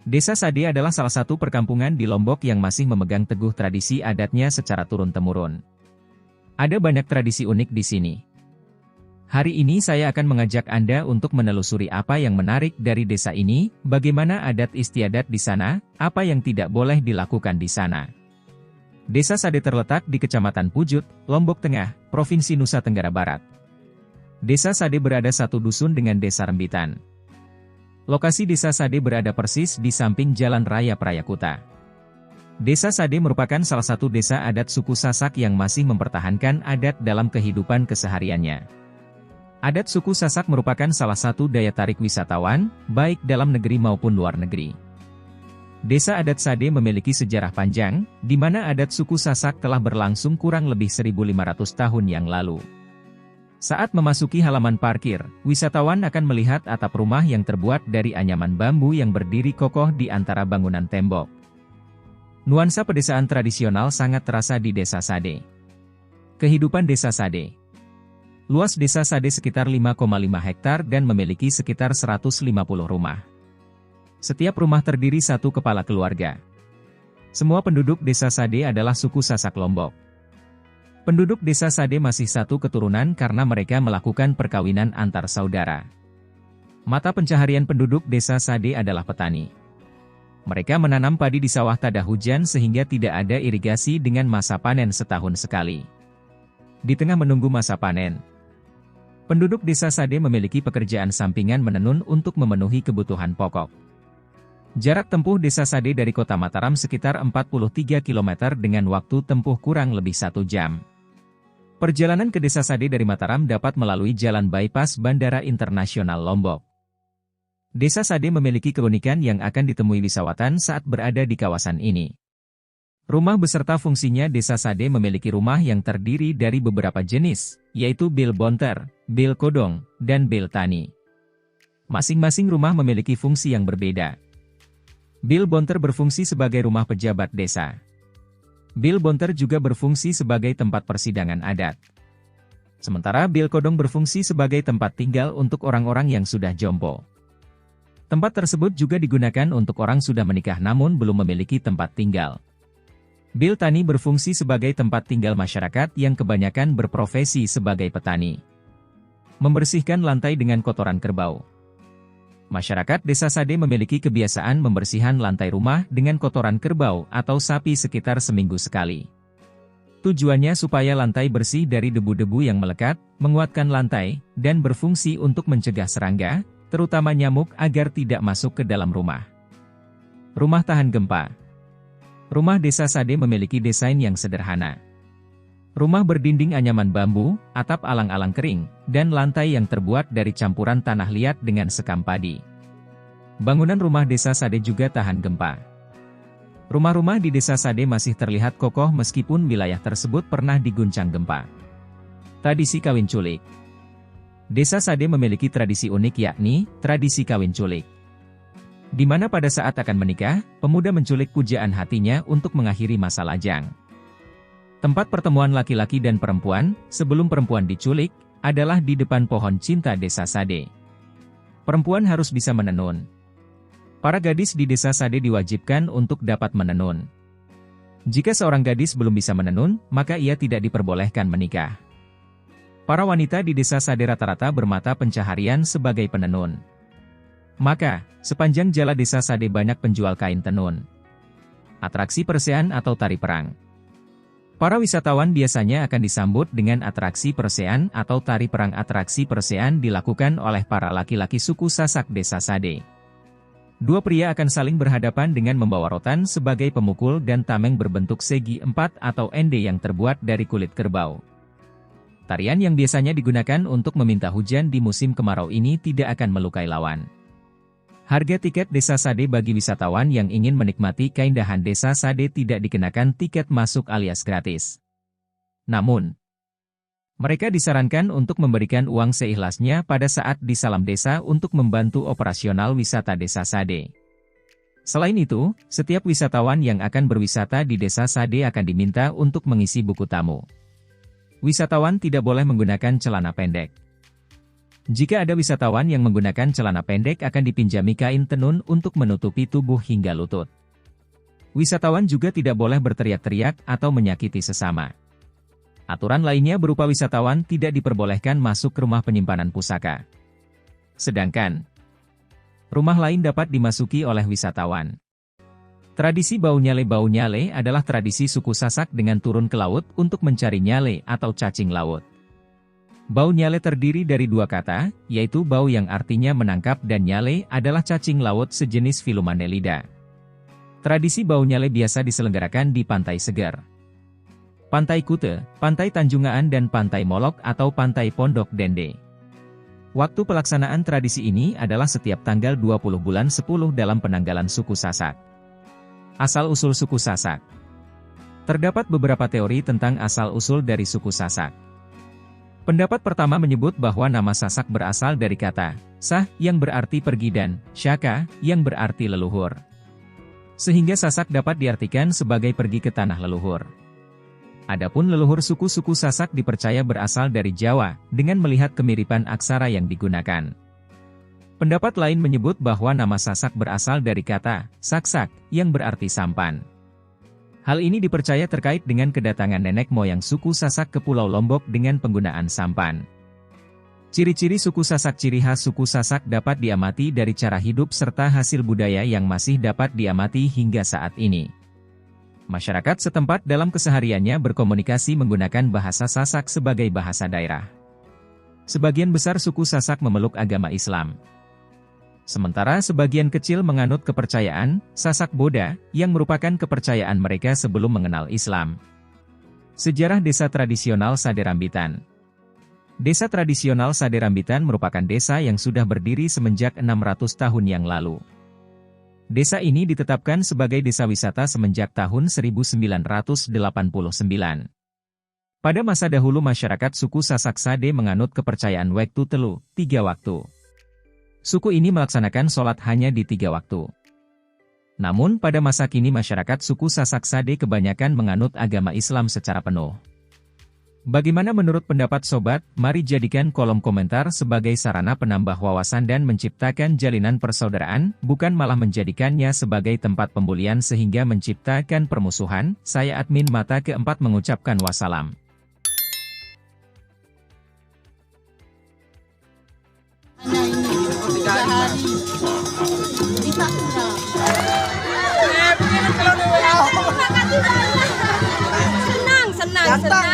Desa Sade adalah salah satu perkampungan di Lombok yang masih memegang teguh tradisi adatnya secara turun-temurun. Ada banyak tradisi unik di sini. Hari ini saya akan mengajak Anda untuk menelusuri apa yang menarik dari desa ini, bagaimana adat istiadat di sana, apa yang tidak boleh dilakukan di sana. Desa Sade terletak di Kecamatan Pujut, Lombok Tengah, Provinsi Nusa Tenggara Barat. Desa Sade berada satu dusun dengan Desa Rembitan. Lokasi Desa Sade berada persis di samping Jalan Raya Prayakuta. Desa Sade merupakan salah satu desa adat suku Sasak yang masih mempertahankan adat dalam kehidupan kesehariannya. Adat suku Sasak merupakan salah satu daya tarik wisatawan, baik dalam negeri maupun luar negeri. Desa adat Sade memiliki sejarah panjang, di mana adat suku Sasak telah berlangsung kurang lebih 1.500 tahun yang lalu. Saat memasuki halaman parkir, wisatawan akan melihat atap rumah yang terbuat dari anyaman bambu yang berdiri kokoh di antara bangunan tembok. Nuansa pedesaan tradisional sangat terasa di Desa Sade. Kehidupan Desa Sade. Luas Desa Sade sekitar 5,5 hektar dan memiliki sekitar 150 rumah. Setiap rumah terdiri satu kepala keluarga. Semua penduduk Desa Sade adalah suku Sasak Lombok. Penduduk Desa Sade masih satu keturunan karena mereka melakukan perkawinan antar saudara. Mata pencaharian penduduk Desa Sade adalah petani. Mereka menanam padi di sawah tada hujan sehingga tidak ada irigasi dengan masa panen setahun sekali. Di tengah menunggu masa panen, penduduk Desa Sade memiliki pekerjaan sampingan menenun untuk memenuhi kebutuhan pokok. Jarak tempuh Desa Sade dari kota Mataram sekitar 43 km dengan waktu tempuh kurang lebih 1 jam. Perjalanan ke Desa Sade dari Mataram dapat melalui jalan bypass Bandara Internasional Lombok. Desa Sade memiliki keunikan yang akan ditemui wisatawan saat berada di kawasan ini. Rumah beserta fungsinya Desa Sade memiliki rumah yang terdiri dari beberapa jenis, yaitu bil bonter, bil kodong, dan bil tani. Masing-masing rumah memiliki fungsi yang berbeda. Bil bonter berfungsi sebagai rumah pejabat desa. Bil bonter juga berfungsi sebagai tempat persidangan adat. Sementara bil kodong berfungsi sebagai tempat tinggal untuk orang-orang yang sudah jompo. Tempat tersebut juga digunakan untuk orang sudah menikah namun belum memiliki tempat tinggal. Bil tani berfungsi sebagai tempat tinggal masyarakat yang kebanyakan berprofesi sebagai petani. Membersihkan lantai dengan kotoran kerbau. Masyarakat Desa Sade memiliki kebiasaan membersihkan lantai rumah dengan kotoran kerbau atau sapi sekitar seminggu sekali. Tujuannya supaya lantai bersih dari debu-debu yang melekat, menguatkan lantai, dan berfungsi untuk mencegah serangga, terutama nyamuk agar tidak masuk ke dalam rumah. Rumah tahan gempa. Rumah Desa Sade memiliki desain yang sederhana. Rumah berdinding anyaman bambu, atap alang-alang kering, dan lantai yang terbuat dari campuran tanah liat dengan sekam padi. Bangunan rumah Desa Sade juga tahan gempa. Rumah-rumah di Desa Sade masih terlihat kokoh meskipun wilayah tersebut pernah diguncang gempa. Tradisi kawin culik. Desa Sade memiliki tradisi unik yakni, tradisi kawin culik. Di mana pada saat akan menikah, pemuda menculik pujaan hatinya untuk mengakhiri masa lajang. Tempat pertemuan laki-laki dan perempuan, sebelum perempuan diculik, adalah di depan pohon cinta Desa Sade. Perempuan harus bisa menenun. Para gadis di Desa Sade diwajibkan untuk dapat menenun. Jika seorang gadis belum bisa menenun, maka ia tidak diperbolehkan menikah. Para wanita di Desa Sade rata-rata bermata pencaharian sebagai penenun. Maka, sepanjang jalan Desa Sade banyak penjual kain tenun. Atraksi persean atau tari perang. Para wisatawan biasanya akan disambut dengan atraksi persean atau tari perang. Atraksi persean dilakukan oleh para laki-laki suku Sasak Desa Sade. Dua pria akan saling berhadapan dengan membawa rotan sebagai pemukul dan tameng berbentuk segi empat atau ende yang terbuat dari kulit kerbau. Tarian yang biasanya digunakan untuk meminta hujan di musim kemarau ini tidak akan melukai lawan. Harga tiket Desa Sade bagi wisatawan yang ingin menikmati keindahan Desa Sade tidak dikenakan tiket masuk alias gratis. Namun, mereka disarankan untuk memberikan uang seikhlasnya pada saat di salam desa untuk membantu operasional wisata Desa Sade. Selain itu, setiap wisatawan yang akan berwisata di Desa Sade akan diminta untuk mengisi buku tamu. Wisatawan tidak boleh menggunakan celana pendek. Jika ada wisatawan yang menggunakan celana pendek akan dipinjami kain tenun untuk menutupi tubuh hingga lutut. Wisatawan juga tidak boleh berteriak-teriak atau menyakiti sesama. Aturan lainnya berupa wisatawan tidak diperbolehkan masuk ke rumah penyimpanan pusaka. Sedangkan, rumah lain dapat dimasuki oleh wisatawan. Tradisi bau nyale adalah tradisi suku Sasak dengan turun ke laut untuk mencari nyale atau cacing laut. Bau nyale terdiri dari dua kata, yaitu bau yang artinya menangkap dan nyale adalah cacing laut sejenis Philomanelida. Tradisi bau nyale biasa diselenggarakan di Pantai Seger, Pantai Kute, Pantai Tanjungaan dan Pantai Molok atau Pantai Pondok Dende. Waktu pelaksanaan tradisi ini adalah setiap tanggal 20 bulan 10 dalam penanggalan suku Sasak. Asal-usul suku Sasak. Terdapat beberapa teori tentang asal-usul dari suku Sasak. Pendapat pertama menyebut bahwa nama Sasak berasal dari kata sah yang berarti pergi dan syaka yang berarti leluhur. Sehingga Sasak dapat diartikan sebagai pergi ke tanah leluhur. Adapun leluhur suku-suku Sasak dipercaya berasal dari Jawa dengan melihat kemiripan aksara yang digunakan. Pendapat lain menyebut bahwa nama Sasak berasal dari kata saksak yang berarti sampan. Hal ini dipercaya terkait dengan kedatangan nenek moyang suku Sasak ke Pulau Lombok dengan penggunaan sampan. Ciri-ciri suku Sasak. Ciri khas suku Sasak dapat diamati dari cara hidup serta hasil budaya yang masih dapat diamati hingga saat ini. Masyarakat setempat dalam kesehariannya berkomunikasi menggunakan bahasa Sasak sebagai bahasa daerah. Sebagian besar suku Sasak memeluk agama Islam. Sementara sebagian kecil menganut kepercayaan Sasak Boda, yang merupakan kepercayaan mereka sebelum mengenal Islam. Sejarah desa tradisional Sade Rambitan. Desa tradisional Sade Rambitan merupakan desa yang sudah berdiri semenjak 600 tahun yang lalu. Desa ini ditetapkan sebagai desa wisata semenjak tahun 1989. Pada masa dahulu masyarakat suku Sasak Sade menganut kepercayaan Wektu Telu, 3 waktu. Suku ini melaksanakan sholat hanya di 3 waktu. Namun pada masa kini masyarakat suku Sasak Sade kebanyakan menganut agama Islam secara penuh. Bagaimana menurut pendapat sobat? Mari jadikan kolom komentar sebagai sarana penambah wawasan dan menciptakan jalinan persaudaraan, bukan malah menjadikannya sebagai tempat pembulian sehingga menciptakan permusuhan. Saya admin Mata Keempat mengucapkan wassalam. Senang.